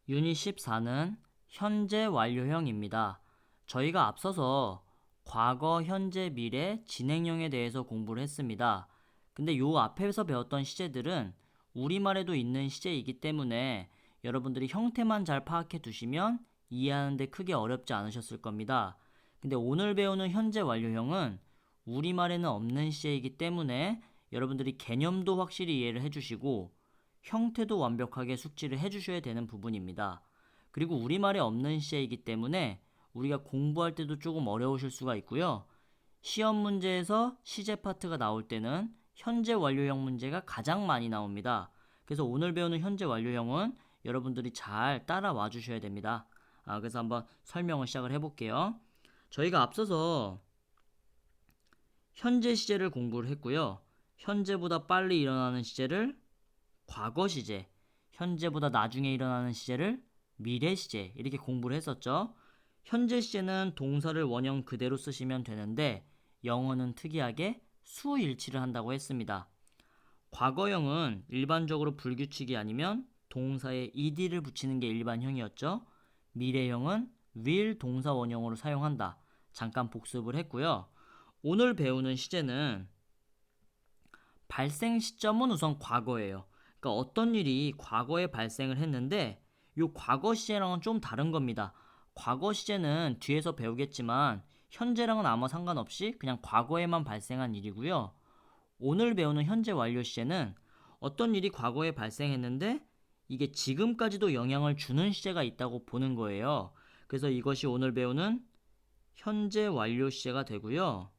유닛 14는 현재 완료형입니다. 저희가 앞서서 과거, 현재, 미래, 진행형에 대해서 공부를 했습니다. 근데 요 앞에서 배웠던 시제들은 우리말에도 있는 시제이기 때문에 여러분들이 형태만 잘 파악해 두시면 이해하는데 크게 어렵지 않으셨을 겁니다. 근데 오늘 배우는 현재 완료형은 우리말에는 없는 시제이기 때문에 여러분들이 개념도 확실히 이해를 해주시고 형태도 완벽하게 숙지를 해주셔야 되는 부분입니다. 그리고 우리말에 없는 시제이기 때문에 우리가 공부할 때도 조금 어려우실 수가 있고요. 시험 문제에서 시제 파트가 나올 때는 현재 완료형 문제가 가장 많이 나옵니다. 그래서 오늘 배우는 현재 완료형은 여러분들이 잘 따라와 주셔야 됩니다. 그래서 한번 설명을 시작을 해볼게요. 저희가 앞서서 현재 시제를 공부를 했고요. 현재보다 빨리 일어나는 시제를 과거 시제, 현재보다 나중에 일어나는 시제를 미래 시제 이렇게 공부를 했었죠. 현재 시제는 동사를 원형 그대로 쓰시면 되는데 영어는 특이하게 수일치를 한다고 했습니다. 과거형은 일반적으로 불규칙이 아니면 동사에 ed를 붙이는 게 일반형이었죠. 미래형은 will 동사 원형으로 사용한다. 잠깐 복습을 했고요. 오늘 배우는 시제는 발생 시점은 우선 과거예요. 그러니까 어떤 일이 과거에 발생을 했는데 이 과거 시제랑은 좀 다른 겁니다. 과거 시제는 뒤에서 배우겠지만 현재랑은 아무 상관없이 그냥 과거에만 발생한 일이고요. 오늘 배우는 현재 완료 시제는 어떤 일이 과거에 발생했는데 이게 지금까지도 영향을 주는 시제가 있다고 보는 거예요. 그래서 이것이 오늘 배우는 현재 완료 시제가 되고요.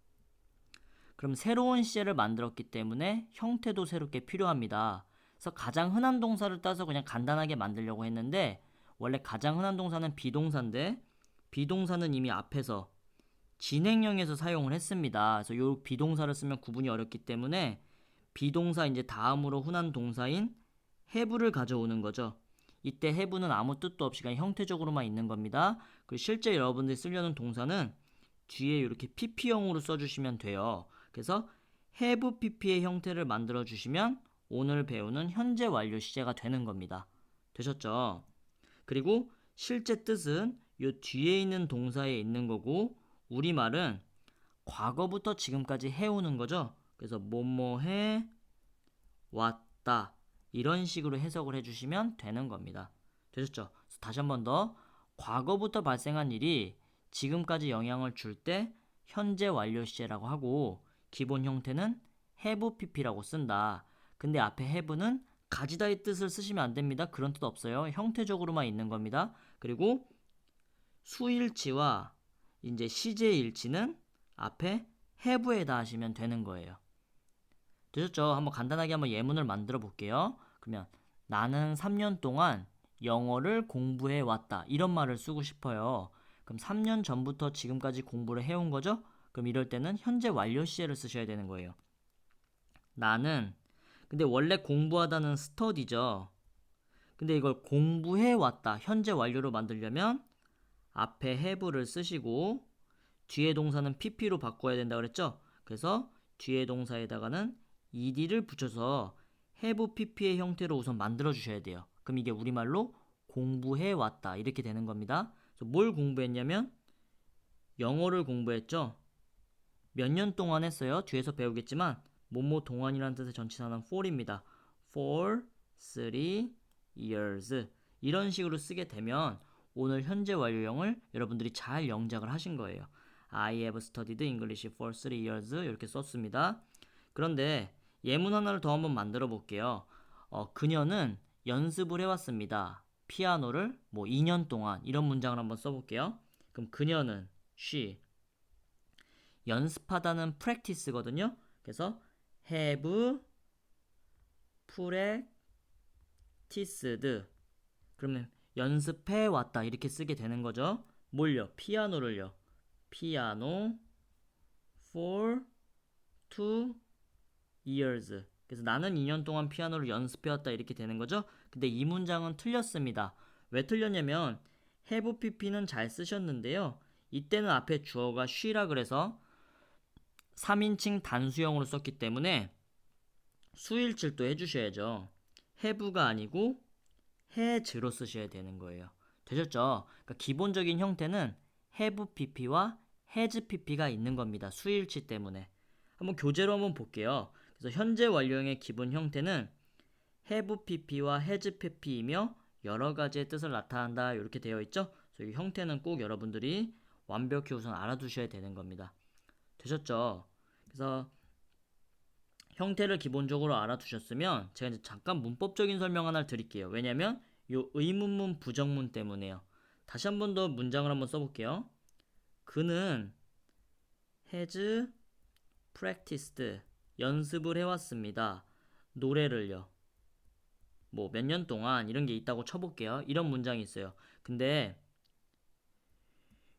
그럼 새로운 시제를 만들었기 때문에 형태도 새롭게 필요합니다. 그래서 가장 흔한 동사를 따서 그냥 간단하게 만들려고 했는데 원래 가장 흔한 동사는 비동사인데 비동사는 이미 앞에서 진행형에서 사용을 했습니다. 그래서 이 비동사를 쓰면 구분이 어렵기 때문에 비동사 이제 다음으로 흔한 동사인 have를 가져오는 거죠. 이때 have는 아무 뜻도 없이 그냥 형태적으로만 있는 겁니다. 그리고 실제 여러분들이 쓰려는 동사는 뒤에 이렇게 pp형으로 써주시면 돼요. 그래서 have pp의 형태를 만들어 주시면 오늘 배우는 현재 완료 시제가 되는 겁니다. 되셨죠? 그리고 실제 뜻은 이 뒤에 있는 동사에 있는 거고 우리말은 과거부터 지금까지 해오는 거죠. 그래서 뭐뭐 해 왔다 이런 식으로 해석을 해주시면 되는 겁니다. 되셨죠? 다시 한 번 더 과거부터 발생한 일이 지금까지 영향을 줄 때 현재 완료 시제라고 하고 기본 형태는 have pp라고 쓴다. 근데 앞에 have는 가지다의 뜻을 쓰시면 안 됩니다. 그런 뜻 없어요. 형태적으로만 있는 겁니다. 그리고 수일치와 이제 시제일치는 앞에 have에다 하시면 되는 거예요. 되셨죠? 한번 간단하게 한번 예문을 만들어 볼게요. 그러면 나는 3년 동안 영어를 공부해 왔다. 이런 말을 쓰고 싶어요. 그럼 3년 전부터 지금까지 공부를 해온 거죠? 그럼 이럴 때는 현재 완료 시제를 쓰셔야 되는 거예요. 나는 근데 원래 공부하다는 스터디죠. 근데 이걸 공부해 왔다. 현재 완료로 만들려면 앞에 have를 쓰시고 뒤에 동사는 pp로 바꿔야 된다 그랬죠? 그래서 뒤에 동사에다가는 ed를 붙여서 have pp의 형태로 우선 만들어 주셔야 돼요. 그럼 이게 우리말로 공부해 왔다 이렇게 되는 겁니다. 그래서 뭘 공부했냐면 영어를 공부했죠. 몇 년 동안 했어요. 뒤에서 배우겠지만 뭐뭐 동안이라는 뜻의 전치사는 for입니다. for 3 years 이런 식으로 쓰게 되면 오늘 현재 완료형을 여러분들이 잘 영작을 하신 거예요. I have studied English for 3 years 이렇게 썼습니다. 그런데 예문 하나를 더 한번 만들어 볼게요. 그녀는 연습을 해왔습니다. 피아노를 뭐 2년 동안 이런 문장을 한번 써볼게요. 그럼 그녀는 she 연습하다는 practice거든요. 그래서 have practiced 그러면 연습해 왔다 이렇게 쓰게 되는 거죠. 뭘요? 피아노를요. 피아노 for 2 years. 그래서 나는 2년 동안 피아노를 연습해 왔다 이렇게 되는 거죠. 근데 이 문장은 틀렸습니다. 왜 틀렸냐면 have pp는 잘 쓰셨는데요. 이때는 앞에 주어가 she라 그래서 3인칭 단수형으로 썼기 때문에 수일칠도 해주셔야죠. have가 아니고 has로 쓰셔야 되는 거예요. 되셨죠? 그러니까 기본적인 형태는 have pp와 has pp가 있는 겁니다. 수일치 때문에. 한번 교재로 한번 볼게요. 그래서 현재 완료형의 기본 형태는 have pp와 has pp이며 여러 가지의 뜻을 나타낸다 이렇게 되어 있죠. 그래서 이 형태는 꼭 여러분들이 완벽히 우선 알아두셔야 되는 겁니다. 되셨죠? 그래서 형태를 기본적으로 알아두셨으면 제가 이제 잠깐 문법적인 설명 하나를 드릴게요. 왜냐면 요 의문문 부정문 때문에요. 다시 한 번 더 문장을 한번 써볼게요. 그는 has practiced 연습을 해왔습니다. 노래를요. 뭐 몇 년 동안 이런 게 있다고 쳐볼게요. 이런 문장이 있어요. 근데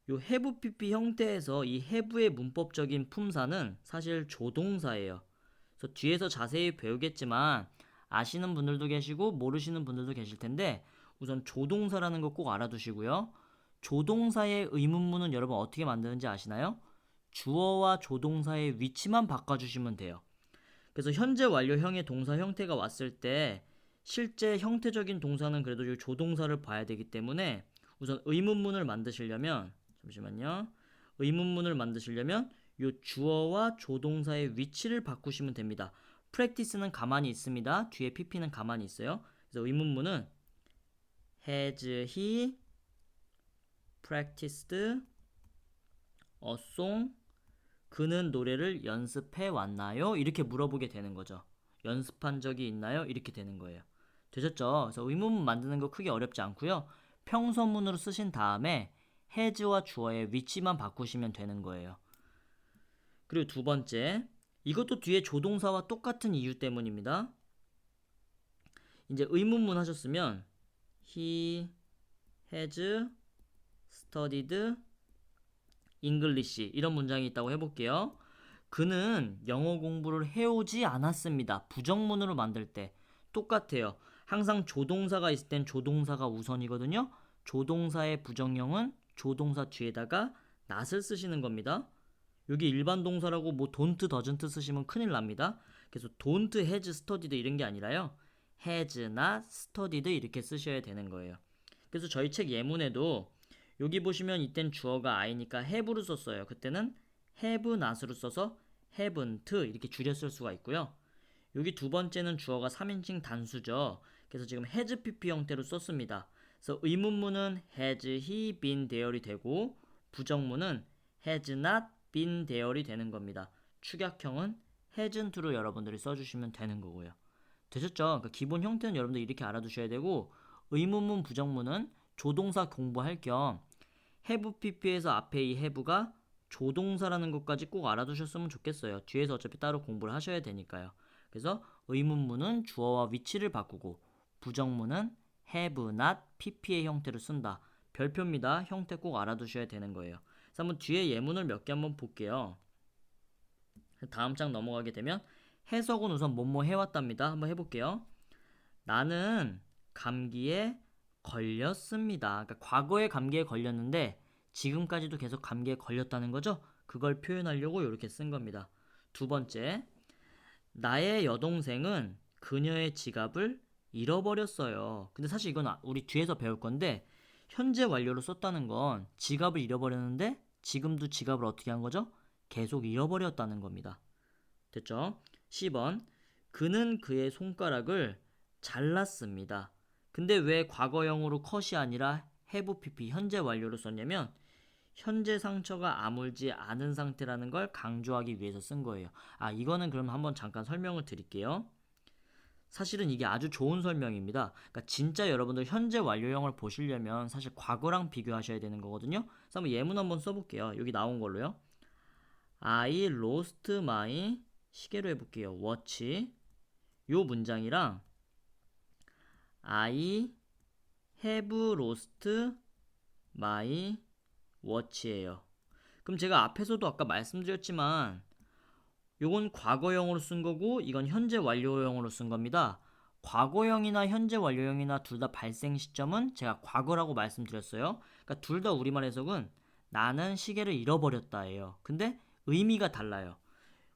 요 have pp 형태에서 이 have의 문법적인 품사는 사실 조동사예요. 그래서 뒤에서 자세히 배우겠지만 아시는 분들도 계시고 모르시는 분들도 계실 텐데 우선 조동사라는 거 꼭 알아두시고요. 조동사의 의문문은 여러분 어떻게 만드는지 아시나요? 주어와 조동사의 위치만 바꿔주시면 돼요. 그래서 현재 완료형의 동사 형태가 왔을 때 실제 형태적인 동사는 그래도 이 조동사를 봐야 되기 때문에 우선 의문문을 만드시려면 잠시만요. 의문문을 만드시려면 이 주어와 조동사의 위치를 바꾸시면 됩니다. practice는 가만히 있습니다. 뒤에 pp는 가만히 있어요. 그래서 의문문은 has he practiced a song? 그는 노래를 연습해 왔나요? 이렇게 물어보게 되는 거죠. 연습한 적이 있나요? 이렇게 되는 거예요. 되셨죠? 그래서 의문문 만드는 거 크게 어렵지 않고요. 평서문으로 쓰신 다음에 has와 주어의 위치만 바꾸시면 되는 거예요. 그리고 두 번째, 이것도 뒤에 조동사와 똑같은 이유 때문입니다. 이제 의문문 하셨으면 he has studied English 이런 문장이 있다고 해볼게요. 그는 영어 공부를 해오지 않았습니다. 부정문으로 만들 때 똑같아요. 항상 조동사가 있을 땐 조동사가 우선이거든요. 조동사의 부정형은 조동사 뒤에다가 not을 쓰시는 겁니다. 여기 일반 동사라고 뭐 don't, doesn't 쓰시면 큰일 납니다. 그래서 don't, has studied 이런 게 아니라요. has not studied 이렇게 쓰셔야 되는 거예요. 그래서 저희 책 예문에도 여기 보시면 이땐 주어가 I니까 have로 썼어요. 그때는 have not으로 써서 haven't 이렇게 줄여 쓸 수가 있고요. 여기 두 번째는 주어가 3인칭 단수죠. 그래서 지금 has pp 형태로 썼습니다. 그래서 의문문은 has he been there이 되고 부정문은 has not been there이 되는 겁니다. 축약형은 hasn't로 여러분들이 써주시면 되는 거고요. 되셨죠? 그러니까 기본 형태는 여러분들 이렇게 알아두셔야 되고 의문문 부정문은 조동사 공부할 겸 have pp에서 앞에 이 have가 조동사라는 것까지 꼭 알아두셨으면 좋겠어요. 뒤에서 어차피 따로 공부를 하셔야 되니까요. 그래서 의문문은 주어와 위치를 바꾸고 부정문은 have not pp의 형태로 쓴다. 별표입니다. 형태 꼭 알아두셔야 되는 거예요. 그래서 한번 뒤에 예문을 몇 개 한번 볼게요. 다음 장 넘어가게 되면 해석은 우선 뭐뭐 해왔답니다. 한번 해볼게요. 나는 감기에 걸렸습니다. 그러니까 과거에 감기에 걸렸는데 지금까지도 계속 감기에 걸렸다는 거죠. 그걸 표현하려고 이렇게 쓴 겁니다. 두 번째, 나의 여동생은 그녀의 지갑을 잃어버렸어요. 근데 사실 이건 우리 뒤에서 배울 건데 현재 완료로 썼다는 건 지갑을 잃어버렸는데 지금도 지갑을 어떻게 한 거죠? 계속 잃어버렸다는 겁니다. 됐죠? 10번, 그는 그의 손가락을 잘랐습니다. 근데 왜 과거형으로 컷이 아니라 have pp 현재 완료로 썼냐면 현재 상처가 아물지 않은 상태라는 걸 강조하기 위해서 쓴 거예요. 이거는 그럼 한번 잠깐 설명을 드릴게요. 사실은 이게 아주 좋은 설명입니다. 그러니까 진짜 여러분들 현재 완료형을 보시려면 사실 과거랑 비교하셔야 되는 거거든요. 그래서 한번 예문 한번 써볼게요. 여기 나온 걸로요. I lost my 시계로 해볼게요. watch 요 문장이랑 I have lost my watch예요. 그럼 제가 앞에서도 아까 말씀드렸지만 요건 과거형으로 쓴 거고 이건 현재 완료형으로 쓴 겁니다. 과거형이나 현재 완료형이나 둘 다 발생 시점은 제가 과거라고 말씀드렸어요. 그러니까 둘 다 우리말 해석은 나는 시계를 잃어버렸다예요. 근데 의미가 달라요.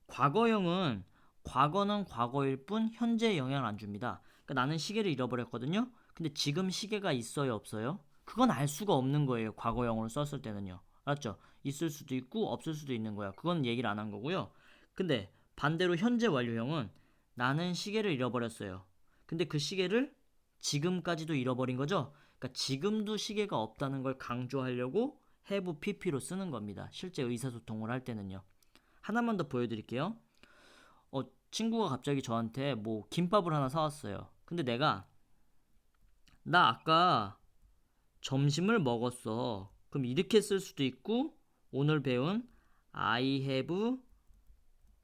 과거형은 과거는 과거일 뿐 현재에 영향을 안 줍니다. 그러니까 나는 시계를 잃어버렸거든요. 근데 지금 시계가 있어요, 없어요? 그건 알 수가 없는 거예요. 과거형으로 썼을 때는요. 알았죠? 있을 수도 있고 없을 수도 있는 거야. 그건 얘기를 안 한 거고요. 근데 반대로 현재 완료형은 나는 시계를 잃어버렸어요. 근데 그 시계를 지금까지도 잃어버린 거죠. 그러니까 지금도 시계가 없다는 걸 강조하려고 have pp로 쓰는 겁니다. 실제 의사소통을 할 때는요. 하나만 더 보여드릴게요. 친구가 갑자기 저한테 뭐 김밥을 하나 사왔어요. 근데 나 아까 점심을 먹었어. 그럼 이렇게 쓸 수도 있고 오늘 배운 I have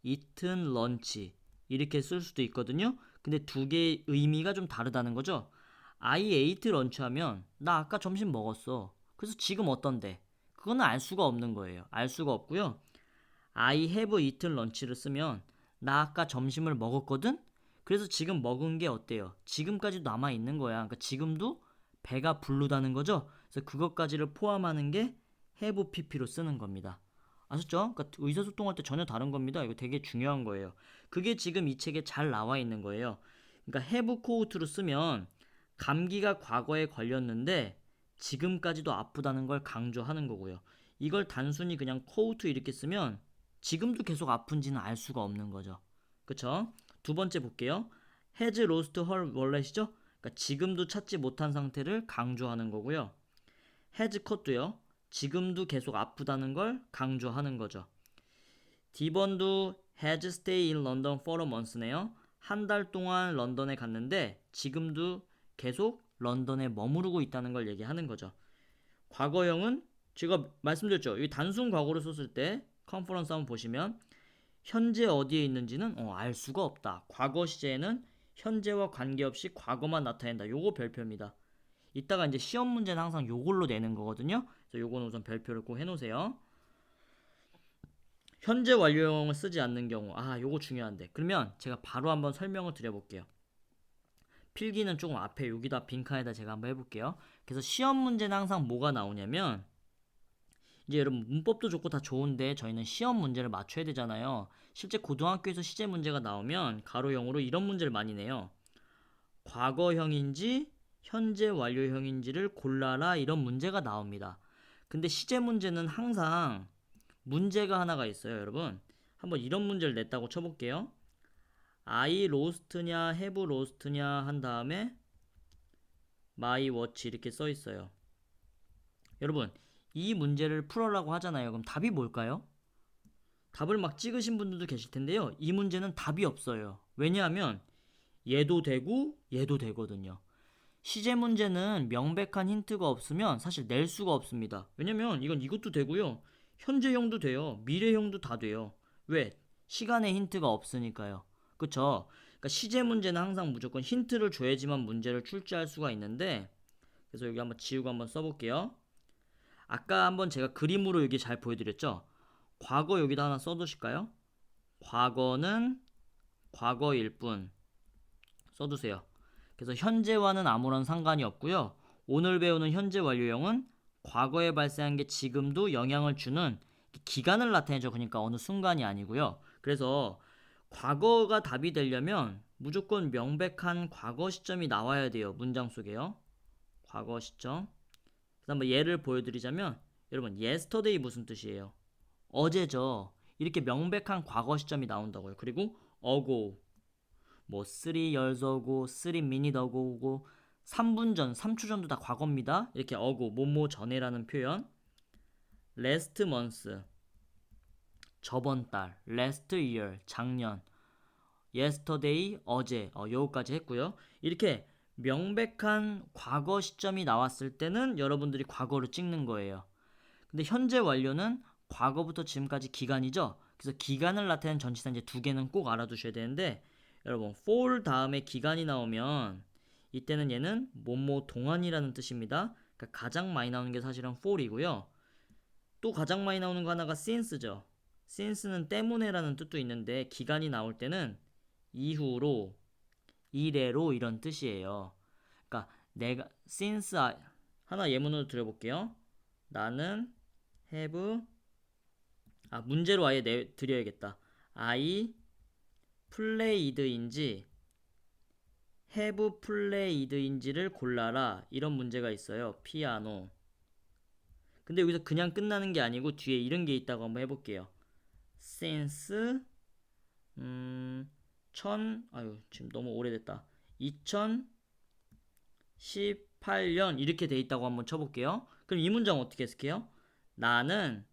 eaten lunch 이렇게 쓸 수도 있거든요. 근데 두 개의 의미가 좀 다르다는 거죠. I ate lunch 하면 나 아까 점심 먹었어. 그래서 지금 어떤데? 그거는 알 수가 없는 거예요. 알 수가 없고요. I have eaten lunch를 쓰면 나 아까 점심을 먹었거든? 그래서 지금 먹은 게 어때요? 지금까지도 남아있는 거야. 그러니까 지금도 배가 부르다는 거죠. 그래서 그것까지를 포함하는 게 have pp로 쓰는 겁니다. 아셨죠? 그러니까 의사소통할 때 전혀 다른 겁니다. 이거 되게 중요한 거예요. 그게 지금 이 책에 잘 나와 있는 거예요. 그러니까 have quote로 쓰면 감기가 과거에 걸렸는데 지금까지도 아프다는 걸 강조하는 거고요. 이걸 단순히 그냥 quote 이렇게 쓰면 지금도 계속 아픈지는 알 수가 없는 거죠. 그쵸? 두 번째 볼게요. has lost her wallet이죠? 그러니까 지금도 찾지 못한 상태를 강조하는 거고요. has cut도요. 지금도 계속 아프다는 걸 강조하는 거죠. D번도 has stayed in London for a month네요. 한 달 동안 런던에 갔는데 지금도 계속 런던에 머무르고 있다는 걸 얘기하는 거죠. 과거형은 제가 말씀드렸죠. 이 단순 과거로 썼을 때 컨퍼런스 한번 보시면 현재 어디에 있는지는 알 수가 없다. 과거 시제에는 현재와 관계없이 과거만 나타낸다. 요거 별표입니다. 이따가 이제 시험 문제는 항상 요걸로 내는 거거든요. 그래서 요거는 우선 별표를 꼭 해놓으세요. 현재 완료형을 쓰지 않는 경우 요거 중요한데 그러면 제가 바로 한번 설명을 드려볼게요. 필기는 조금 앞에 여기다 빈칸에다 제가 한번 해볼게요. 그래서 시험 문제는 항상 뭐가 나오냐면 이제 여러분 문법도 좋고 다 좋은데 저희는 시험 문제를 맞춰야 되잖아요. 실제 고등학교에서 시제 문제가 나오면 가로형으로 이런 문제를 많이 내요. 과거형인지 현재 완료형인지를 골라라 이런 문제가 나옵니다. 근데 시제 문제는 항상 문제가 하나가 있어요, 여러분. 한번 이런 문제를 냈다고 쳐볼게요. I lost냐 have lost냐 한 다음에 my watch 이렇게 써 있어요. 여러분 이 문제를 풀어라고 하잖아요. 그럼 답이 뭘까요? 답을 막 찍으신 분들도 계실 텐데요. 이 문제는 답이 없어요. 왜냐하면 얘도 되고 얘도 되거든요. 시제 문제는 명백한 힌트가 없으면 사실 낼 수가 없습니다. 왜냐면 이건 이것도 되고요. 현재형도 돼요. 미래형도 다 돼요. 왜? 시간에 힌트가 없으니까요. 그쵸? 그러니까 시제 문제는 항상 무조건 힌트를 줘야지만 문제를 출제할 수가 있는데 그래서 여기 한번 지우고 한번 써볼게요. 아까 한번 제가 그림으로 여기 잘 보여드렸죠? 과거 여기다 하나 써두실까요? 과거는 과거일 뿐 써두세요. 그래서 현재와는 아무런 상관이 없고요. 오늘 배우는 현재 완료형은 과거에 발생한 게 지금도 영향을 주는 기간을 나타내죠. 그러니까 어느 순간이 아니고요. 그래서 과거가 답이 되려면 무조건 명백한 과거 시점이 나와야 돼요. 문장 속에요. 과거 시점. 그래서 한번 예를 보여드리자면 여러분 yesterday 무슨 뜻이에요? 어제죠. 이렇게 명백한 과거 시점이 나온다고요. 그리고 ago 뭐 3 years ago, 3 minutes ago고 3분 전, 3초 전도 다 과거입니다. 이렇게 ago, 뭐뭐 전에라는 표현. last month, 저번 달. last year, 작년. yesterday, 어제. 요거까지 했고요. 이렇게 명백한 과거 시점이 나왔을 때는 여러분들이 과거를 찍는 거예요. 근데 현재 완료는 과거부터 지금까지 기간이죠. 그래서 기간을 나타내는 전치사 이제 두 개는 꼭 알아두셔야 되는데 여러분 for 다음에 기간이 나오면 이때는 얘는 뭐뭐 동안이라는 뜻입니다. 그러니까 가장 많이 나오는 게 사실은 for이고요. 또 가장 많이 나오는 거 하나가 since죠. since는 때문에라는 뜻도 있는데 기간이 나올 때는 이후로, 이래로 이런 뜻이에요. 그러니까 내가 since 하나 예문으로 드려볼게요. 나는 have 문제로 아예 드려야겠다. I played인지 have played인지를 골라라. 이런 문제가 있어요. 피아노. 근데 여기서 그냥 끝나는 게 아니고 뒤에 이런 게 있다고 한번 해볼게요. since 아유 지금 너무 오래됐다. 2018년 이렇게 돼 있다고 한번 쳐볼게요. 그럼 이 문장 어떻게 해석해요? 나는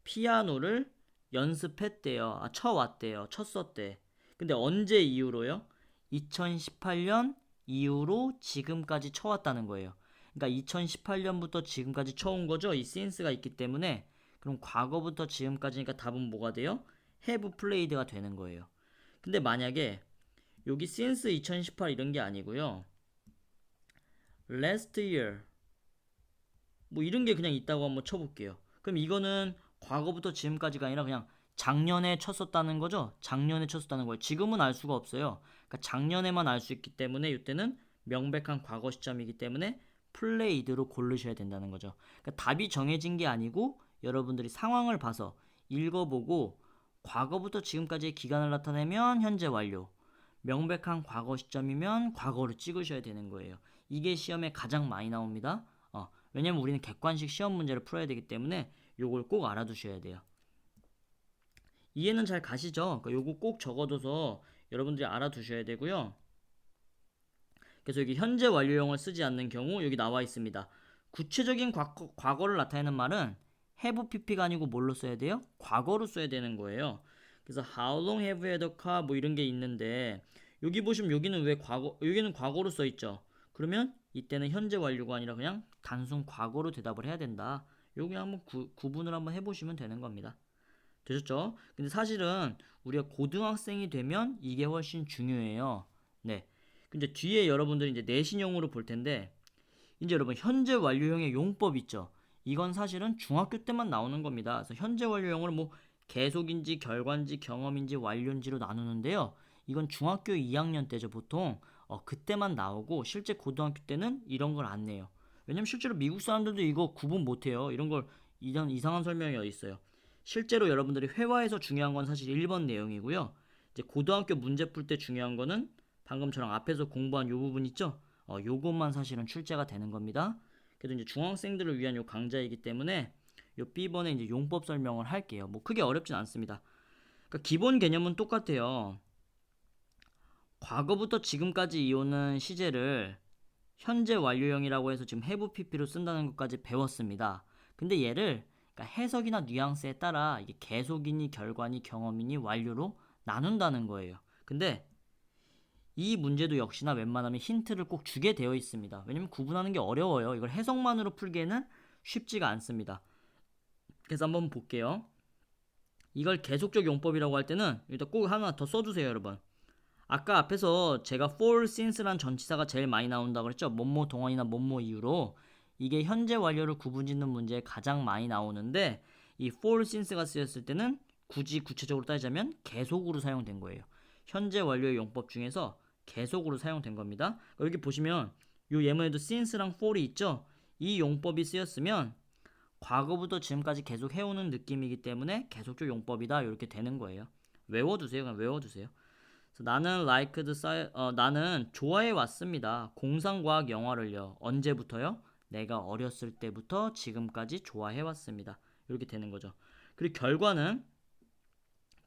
피아노를 연습했대요. 쳐왔대요. 쳤었대. 근데 언제 이후로요? 2018년 이후로 지금까지 쳐왔다는 거예요. 그러니까 2018년부터 지금까지 쳐온 거죠. 이 since가 있기 때문에. 그럼 과거부터 지금까지니까 답은 뭐가 돼요? have played가 되는 거예요. 근데 만약에 여기 since 2018 이런 게 아니고요. last year 뭐 이런 게 그냥 있다고 한번 쳐볼게요. 그럼 이거는 과거부터 지금까지가 아니라 그냥 작년에 쳤었다는 거죠. 작년에 쳤었다는 거예요. 지금은 알 수가 없어요. 그러니까 작년에만 알 수 있기 때문에 이때는 명백한 과거 시점이기 때문에 플레이드로 고르셔야 된다는 거죠. 그러니까 답이 정해진 게 아니고 여러분들이 상황을 봐서 읽어보고 과거부터 지금까지의 기간을 나타내면 현재 완료. 명백한 과거 시점이면 과거를 찍으셔야 되는 거예요. 이게 시험에 가장 많이 나옵니다. 왜냐면 우리는 객관식 시험 문제를 풀어야 되기 때문에 요걸 꼭 알아두셔야 돼요. 이해는 잘 가시죠? 그러니까 요거 꼭 적어둬서 여러분들이 알아두셔야 되고요. 그래서 여기 현재 완료형을 쓰지 않는 경우 여기 나와 있습니다. 구체적인 과거를 나타내는 말은 have pp가 아니고 뭘로 써야 돼요? 과거로 써야 되는 거예요. 그래서 how long have you had a car 뭐 이런 게 있는데 여기 보시면 여기는 왜 여기는 과거로 써 있죠. 그러면 이때는 현재 완료가 아니라 그냥 단순 과거로 대답을 해야 된다. 여기 한번 구분을 한번 해보시면 되는 겁니다. 되셨죠? 근데 사실은 우리가 고등학생이 되면 이게 훨씬 중요해요. 네. 근데 뒤에 여러분들이 이제 내신형으로 볼 텐데 이제 여러분 현재 완료형의 용법 있죠? 이건 사실은 중학교 때만 나오는 겁니다. 그래서 현재 완료형을 뭐 계속인지 결과인지 경험인지 완료인지로 나누는데요. 이건 중학교 2학년 때죠. 보통 그때만 나오고 실제 고등학교 때는 이런 걸 안 내요. 왜냐면 실제로 미국 사람들도 이거 구분 못해요. 이런 걸 이런 이상한 설명이 어디 있어요. 실제로 여러분들이 회화에서 중요한 건 사실 1번 내용이고요. 이제 고등학교 문제 풀 때 중요한 거는 방금 저랑 앞에서 공부한 요 부분 있죠? 요것만 사실은 출제가 되는 겁니다. 그래도 이제 중학생들을 위한 요 강좌이기 때문에 요 B번에 이제 용법 설명을 할게요. 뭐 크게 어렵진 않습니다. 그러니까 기본 개념은 똑같아요. 과거부터 지금까지 이오는 시제를 현재 완료형이라고 해서 지금 have pp로 쓴다는 것까지 배웠습니다. 근데 얘를 그러니까 해석이나 뉘앙스에 따라 이게 계속이니 결과니 경험이니 완료로 나눈다는 거예요. 근데 이 문제도 역시나 웬만하면 힌트를 꼭 주게 되어 있습니다. 왜냐면 구분하는 게 어려워요. 이걸 해석만으로 풀기에는 쉽지가 않습니다. 그래서 한번 볼게요. 이걸 계속적 용법이라고 할 때는 일단 꼭 하나 더 써주세요, 여러분. 아까 앞에서 제가 for since란 전치사가 제일 많이 나온다고 그랬죠? 뭐뭐 동원이나 뭐뭐 이유로 이게 현재 완료를 구분짓는 문제에 가장 많이 나오는데 이 for since가 쓰였을 때는 굳이 구체적으로 따지자면 계속으로 사용된 거예요. 현재 완료의 용법 중에서 계속으로 사용된 겁니다. 여기 보시면 요 예문에도 since랑 for이 있죠? 이 용법이 쓰였으면 과거부터 지금까지 계속 해오는 느낌이기 때문에 계속적 용법이다 이렇게 되는 거예요. 외워두세요. 그냥 외워두세요. 나는 나는 좋아해 왔습니다. 공상과학 영화를요. 언제부터요? 내가 어렸을 때부터 지금까지 좋아해 왔습니다. 이렇게 되는 거죠. 그리고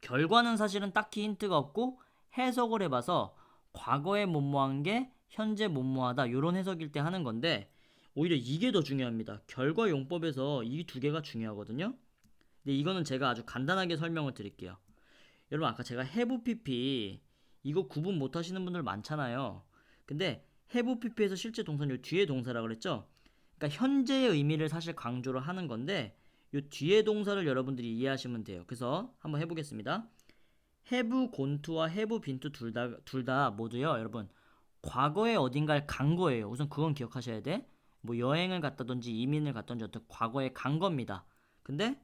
결과는 사실은 딱히 힌트가 없고 해석을 해봐서 과거에 뭐뭐한 게 현재 뭐뭐하다 이런 해석일 때 하는 건데 오히려 이게 더 중요합니다. 결과 용법에서 이 두 개가 중요하거든요. 근데 이거는 제가 아주 간단하게 설명을 드릴게요. 여러분 아까 제가 have pp 이거 구분 못 하시는 분들 많잖아요. 근데 have pp에서 실제 동사는 요 뒤에 동사라고 그랬죠? 그러니까 현재의 의미를 사실 강조를 하는 건데 요 뒤에 동사를 여러분들이 이해하시면 돼요. 그래서 한번 해보겠습니다. have gone to와 have been to 둘다 모두요. 여러분 과거에 어딘가를 간 거예요. 우선 그건 기억하셔야 돼. 뭐 여행을 갔다든지 이민을 갔다든지 어떤 과거에 간 겁니다. 근데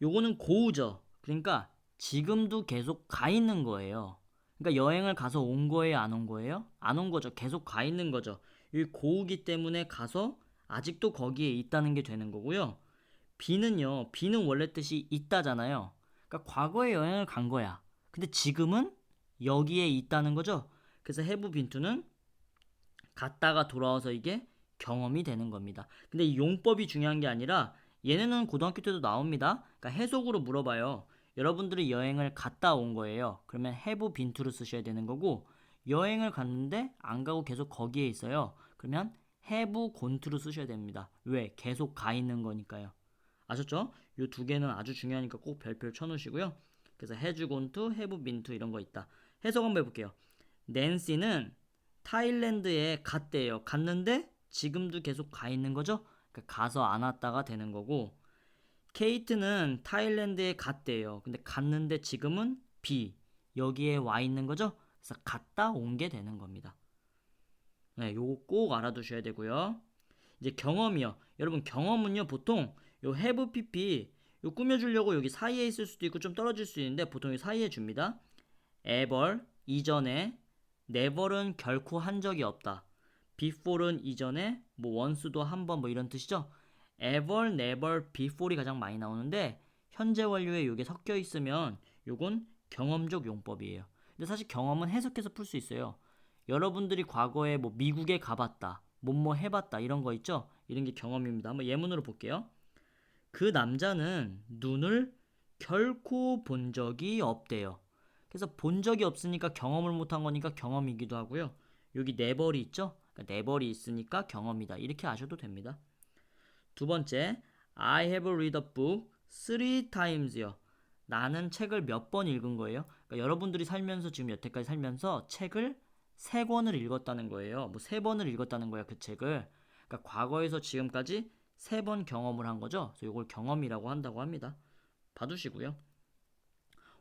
요거는 고우죠. 그러니까 지금도 계속 가 있는 거예요. 그러니까 여행을 가서 온 거예요, 안 온 거예요? 안 온 거죠. 계속 가 있는 거죠. 이 고우기 때문에 가서 아직도 거기에 있다는 게 되는 거고요. 비는 원래 뜻이 있다잖아요. 그러니까 과거에 여행을 간 거야. 근데 지금은 여기에 있다는 거죠. 그래서 have been to는 갔다가 돌아와서 이게 경험이 되는 겁니다. 근데 이 용법이 중요한 게 아니라 얘네는 고등학교 때도 나옵니다. 그러니까 해석으로 물어봐요. 여러분들이 여행을 갔다 온 거예요. 그러면 have been to를 쓰셔야 되는 거고, 여행을 갔는데 안 가고 계속 거기에 있어요. 그러면 have gone to를 쓰셔야 됩니다. 왜? 계속 가 있는 거니까요. 아셨죠? 이 두 개는 아주 중요하니까 꼭 별표를 쳐놓으시고요. 그래서 has gone to, have been to 이런 거 있다. 해석 한번 해볼게요. 낸시는 타일랜드에 갔대요. 갔는데 지금도 계속 가 있는 거죠? 그러니까 가서 안 왔다가 되는 거고, 케이트는 타일랜드에 갔대요. 근데 갔는데 지금은 여기에 와 있는 거죠? 그래서 갔다 온 게 되는 겁니다. 네, 요거 꼭 알아두셔야 되고요. 이제 경험이요. 여러분 경험은요 보통 요 have pp 요 꾸며주려고 여기 사이에 있을 수도 있고 좀 떨어질 수 있는데 보통 이 사이에 줍니다. ever 이전에, never은 결코 한 적이 없다. before는 이전에, 뭐 once도 한 번 뭐 이런 뜻이죠. ever, never, before이 가장 많이 나오는데 현재 완료에 요게 섞여 있으면 요건 경험적 용법이에요. 근데 사실 경험은 해석해서 풀 수 있어요. 여러분들이 과거에 뭐 미국에 가봤다, 뭐뭐 해봤다 이런 거 있죠? 이런 게 경험입니다. 한번 예문으로 볼게요. 그 남자는 눈을 결코 본 적이 없대요. 그래서 본 적이 없으니까 경험을 못한 거니까 경험이기도 하고요. 여기 네벌이 있죠? 그러니까 네벌이 있으니까 경험이다. 이렇게 아셔도 됩니다. 두 번째, I have read a book 3times요. 나는 책을 몇 번 읽은 거예요. 그러니까 여러분들이 살면서 지금 여태까지 살면서 책을 3권을 읽었다는 거예요. 뭐 3번을 읽었다는 거야, 그 책을. 그러니까 과거에서 지금까지 3번 경험을 한 거죠. 그래서 이걸 경험이라고 한다고 합니다. 봐두시고요.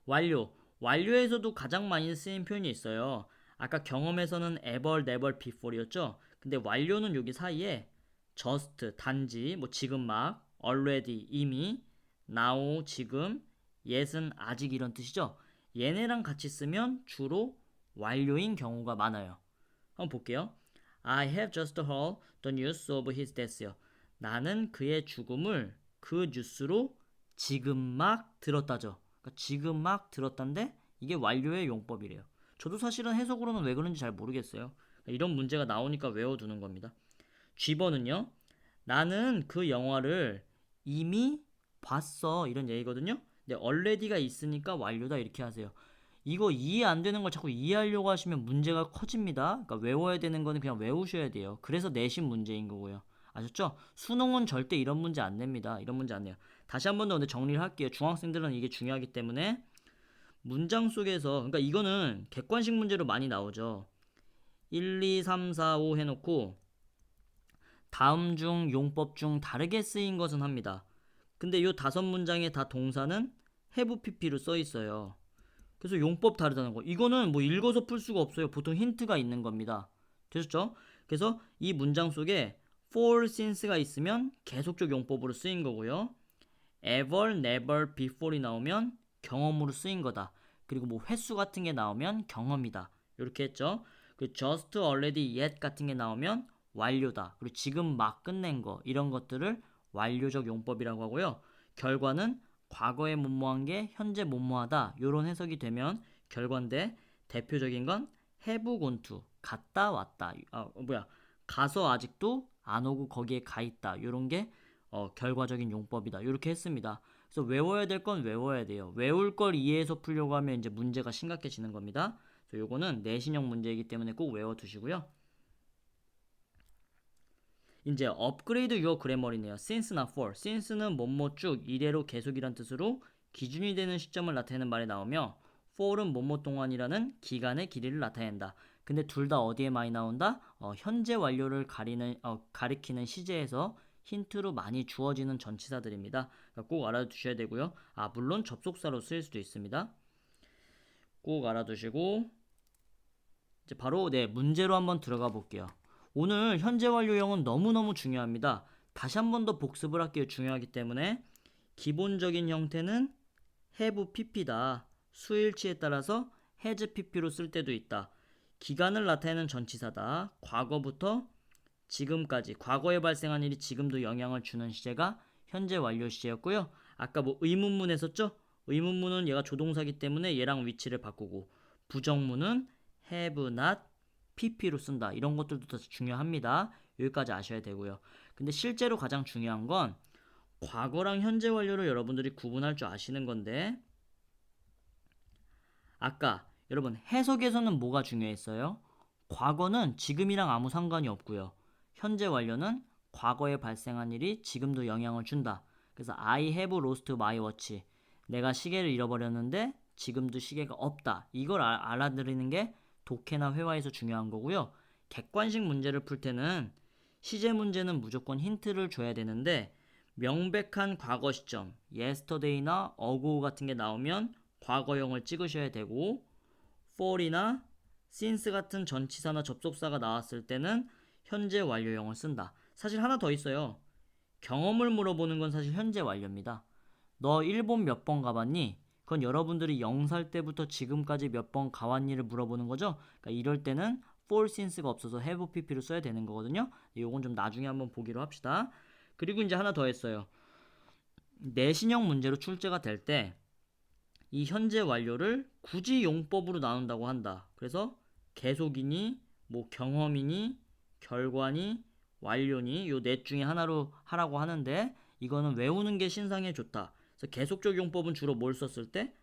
완료. 완료에서도 가장 많이 쓰인 표현이 있어요. 아까 경험에서는 ever, never, before이었죠. 근데 완료는 여기 사이에 just, 단지, 뭐 지금 막, already, 이미, now, 지금, yet은 아직 이런 뜻이죠. 얘네랑 같이 쓰면 주로 완료인 경우가 많아요. 한번 볼게요. I have just heard the news of his death요. 나는 그의 죽음을 그 뉴스로 지금 막 들었다죠. 그러니까 지금 막 들었다인데 이게 완료의 용법이래요. 저도 사실은 해석으로는 왜 그런지 잘 모르겠어요. 이런 문제가 나오니까 외워두는 겁니다. G번은요. 나는 그 영화를 이미 봤어. 이런 얘기거든요. 근데 already가 있으니까 완료다 이렇게 하세요. 이거 이해 안 되는 걸 자꾸 이해하려고 하시면 문제가 커집니다. 그러니까 외워야 되는 거는 그냥 외우셔야 돼요. 그래서 내신 문제인 거고요. 아셨죠? 수능은 절대 이런 문제 안 냅니다. 이런 문제 안 내요. 다시 한 번 더 근데 정리를 할게요. 중학생들은 이게 중요하기 때문에 문장 속에서 그러니까 이거는 객관식 문제로 많이 나오죠. 1, 2, 3, 4, 5 해놓고 다음 중 용법 중 다르게 쓰인 것은 합니다. 근데 요 5문장에 다 동사는 have pp로 써 있어요. 그래서 용법 다르다는 거. 이거는 뭐 읽어서 풀 수가 없어요. 보통 힌트가 있는 겁니다. 되셨죠? 그래서 이 문장 속에 for, since가 있으면 계속적 용법으로 쓰인 거고요. ever, never, before이 나오면 경험으로 쓰인 거다. 그리고 뭐 횟수 같은 게 나오면 경험이다. 이렇게 했죠. 그 just, already, yet 같은 게 나오면 완료다. 그리고 지금 막 끝낸 거 이런 것들을 완료적 용법이라고 하고요. 결과는 과거에 뭐뭐한 게 현재 뭐뭐하다. 이런 해석이 되면 결과인데 대표적인 건 have gone to 갔다 왔다. 가서 아직도 안 오고 거기에 가 있다. 이런 게 결과적인 용법이다. 이렇게 했습니다. 그래서 외워야 될 건 외워야 돼요. 외울 걸 이해해서 풀려고 하면 이제 문제가 심각해지는 겁니다. 그래서 요거는 내신형 문제이기 때문에 꼭 외워두시고요. 이제 업그레이드 유어 그래머리네요. since나 for. since는 뭐뭐 쭉 이래로 계속이란 뜻으로 기준이 되는 시점을 나타내는 말에 나오며 for은 뭐뭐 동안이라는 기간의 길이를 나타낸다. 근데 둘 다 어디에 많이 나온다? 현재 완료를 가리키는 시제에서 힌트로 많이 주어지는 전치사들입니다. 그러니까 꼭 알아두셔야 되고요. 물론 접속사로 쓰일 수도 있습니다. 꼭 알아두시고 이제 바로 문제로 한번 들어가 볼게요. 오늘 현재 완료형은 너무너무 중요합니다. 다시 한 번 더 복습을 할게요. 중요하기 때문에 기본적인 형태는 have pp다. 수일치에 따라서 has pp로 쓸 때도 있다. 기간을 나타내는 전치사다. 과거부터 지금까지 과거에 발생한 일이 지금도 영향을 주는 시제가 현재 완료 시제였고요. 아까 뭐 의문문 했었죠? 의문문은 얘가 조동사기 때문에 얘랑 위치를 바꾸고 부정문은 have not PP로 쓴다. 이런 것들도 더 중요합니다. 여기까지 아셔야 되고요. 근데 실제로 가장 중요한 건 과거랑 현재 완료를 여러분들이 구분할 줄 아시는 건데 아까 여러분 해석에서는 뭐가 중요했어요? 과거는 지금이랑 아무 상관이 없고요. 현재 완료는 과거에 발생한 일이 지금도 영향을 준다. 그래서 I have lost my watch. 내가 시계를 잃어버렸는데 지금도 시계가 없다. 이걸 알아들이는 게 독해나 회화에서 중요한 거고요. 객관식 문제를 풀 때는 시제 문제는 무조건 힌트를 줘야 되는데 명백한 과거 시점, yesterday나 ago 같은 게 나오면 과거형을 찍으셔야 되고 for이나 since 같은 전치사나 접속사가 나왔을 때는 현재 완료형을 쓴다. 사실 하나 더 있어요. 경험을 물어보는 건 사실 현재 완료입니다. 너 일본 몇 번 가봤니? 그건 여러분들이 0살 때부터 지금까지 몇 번 가왔니를 물어보는 거죠. 그러니까 이럴 때는 for since가 없어서 have pp를 써야 되는 거거든요. 이건 좀 나중에 한번 보기로 합시다. 그리고 이제 하나 더 했어요. 내신형 문제로 출제가 될 때 이 현재 완료를 굳이 용법으로 나눈다고 한다. 그래서 계속이니, 뭐 경험이니, 결과니, 완료니 요 넷 중에 하나로 하라고 하는데 이거는 외우는 게 신상에 좋다. 그래서 계속적 용법은 주로 뭘 썼을 때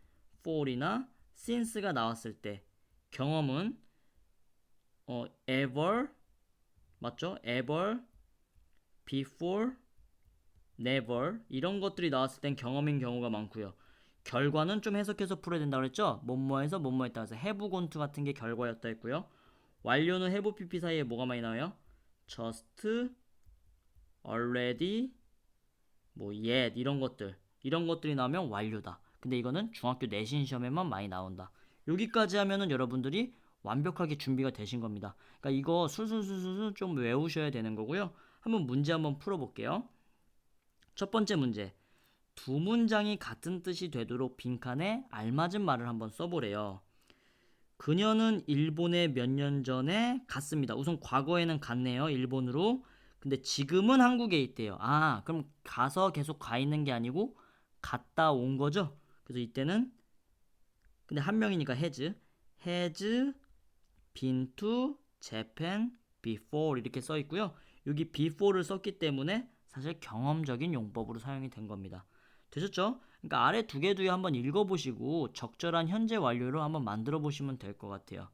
for이나 since가 나왔을 때 경험은 ever 맞죠? ever, before, never 이런 것들이 나왔을 땐 경험인 경우가 많고요. 결과는 좀 해석해서 풀어야 된다고 그랬죠? 뭐뭐에서 뭐뭐 했다 해서 have gone to 같은 게 결과였다 했고요. 완료는 have pp 사이에 뭐가 많이 나와요? just, already, 뭐 yet 이런 것들이 나오면 완료다. 근데 이거는 중학교 내신 시험에만 많이 나온다. 여기까지 하면은 여러분들이 완벽하게 준비가 되신 겁니다. 그러니까 이거 술술술술 좀 외우셔야 되는 거고요. 한번 문제 한번 풀어볼게요. 첫 번째 문제. 두 문장이 같은 뜻이 되도록 빈칸에 알맞은 말을 한번 써보래요. 그녀는 일본에 몇 년 전에 갔습니다. 우선 과거에는 갔네요. 일본으로. 근데 지금은 한국에 있대요. 아, 그럼 가서 계속 가 있는 게 아니고 갔다 온 거죠. 그래서 이때는 근데 한 명이니까 has been to Japan before 이렇게 써 있고요. 여기 before를 썼기 때문에 사실 경험적인 용법으로 사용이 된 겁니다. 되셨죠? 그러니까 아래 두 개 두개 한번 읽어보시고 적절한 현재 완료로 한번 만들어 보시면 될 것 같아요.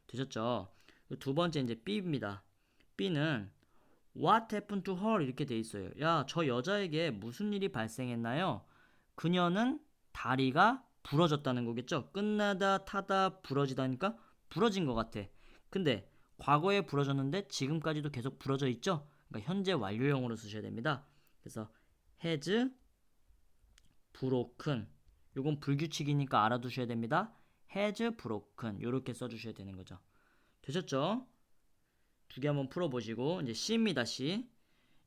되셨죠? 두 번째 이제 B입니다. B는 What happened to her 이렇게 돼 있어요. 야, 저 여자에게 무슨 일이 발생했나요? 그녀는 다리가 부러졌다는 거겠죠? 끝나다 타다 부러지다니까 부러진 것 같아. 근데 과거에 부러졌는데 지금까지도 계속 부러져 있죠? 그러니까 현재 완료형으로 쓰셔야 됩니다. 그래서 has broken 요건 불규칙이니까 알아두셔야 됩니다. has broken 요렇게 써주셔야 되는 거죠. 되셨죠? 두 개 한번 풀어보시고 이제 C입니다. C.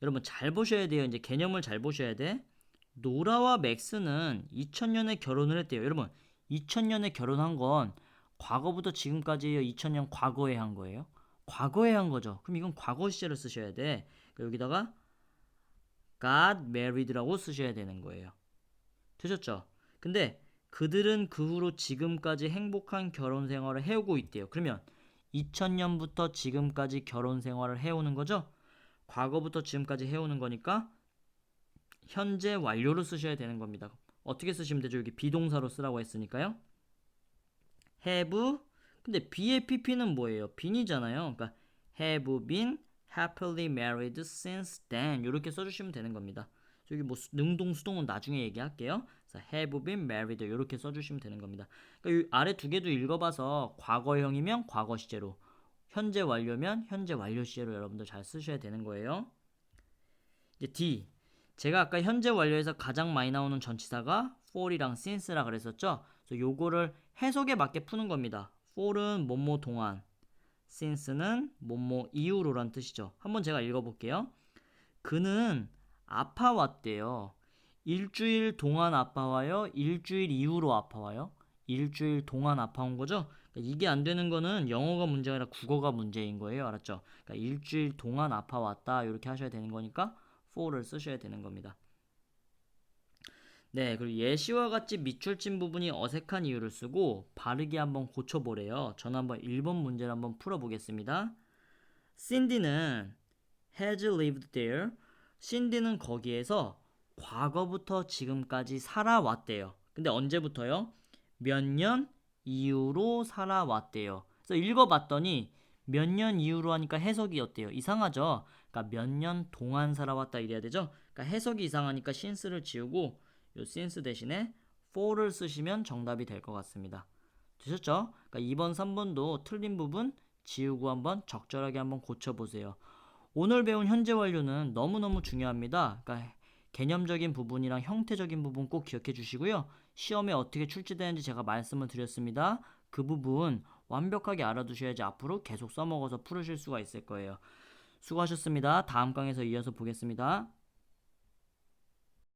여러분 잘 보셔야 돼요. 이제 개념을 잘 보셔야 돼. 노라와 맥스는 2000년에 결혼을 했대요. 여러분 2000년에 결혼한 건 과거부터 지금까지예요. 2000년 과거에 한 거예요. 과거에 한 거죠. 그럼 이건 과거 시제를 쓰셔야 돼. 여기다가 got married라고 쓰셔야 되는 거예요. 되셨죠? 근데 그들은 그 후로 지금까지 행복한 결혼 생활을 해오고 있대요. 그러면 2000년부터 지금까지 결혼 생활을 해오는 거죠? 과거부터 지금까지 해오는 거니까 현재 완료로 쓰셔야 되는 겁니다. 어떻게 쓰시면 되죠? 여기 비동사로 쓰라고 했으니까요. have 근데 be의 pp는 뭐예요? been이잖아요. 그러니까 have been happily married since then 이렇게 써주시면 되는 겁니다. 여기 뭐 능동 수동은 나중에 얘기할게요. 그래서 have been married 이렇게 써주시면 되는 겁니다. 그러니까 이 아래 두 개도 읽어봐서 과거형이면 과거 시제로 현재 완료면 현재 완료 시제로 여러분들 잘 쓰셔야 되는 거예요. 이제 D. 제가 아까 현재 완료에서 가장 많이 나오는 전치사가 for이랑 since라 그랬었죠. 그래서 요거를 해석에 맞게 푸는 겁니다. for은 뭐뭐 동안, since는 뭐뭐 이후로란 뜻이죠. 한번 제가 읽어볼게요. 그는 아파왔대요. 일주일 동안 아파와요? 일주일 이후로 아파와요? 일주일 동안 아파온 거죠? 그러니까 이게 안 되는 거는 영어가 문제가 아니라 국어가 문제인 거예요. 알았죠? 그러니까 일주일 동안 아파왔다 이렇게 하셔야 되는 거니까 for를 쓰셔야 되는 겁니다. 네, 그리고 예시와 같이 밑줄친 부분이 어색한 이유를 쓰고 바르게 한번 고쳐보래요. 저는 한번 1번 문제를 한번 풀어보겠습니다. 신디는 has lived there. 신디는 거기에서 과거부터 지금까지 살아왔대요. 근데 언제부터요? 몇 년 이후로 살아왔대요. 그래서 읽어봤더니 몇 년 이후로 하니까 해석이 어때요? 이상하죠? 그러니까 몇 년 동안 살아왔다 이래야 되죠? 그러니까 해석이 이상하니까 since를 지우고 요 since 대신에 for를 쓰시면 정답이 될 것 같습니다. 되셨죠? 그러니까 2번, 3번도 틀린 부분 지우고 한번 적절하게 한번 고쳐보세요. 오늘 배운 현재 완료는 너무너무 중요합니다. 그러니까 개념적인 부분이랑 형태적인 부분 꼭 기억해 주시고요. 시험에 어떻게 출제되는지 제가 말씀을 드렸습니다. 그 부분 완벽하게 알아두셔야지 앞으로 계속 써먹어서 풀으실 수가 있을 거예요. 수고하셨습니다. 다음 강에서 이어서 보겠습니다.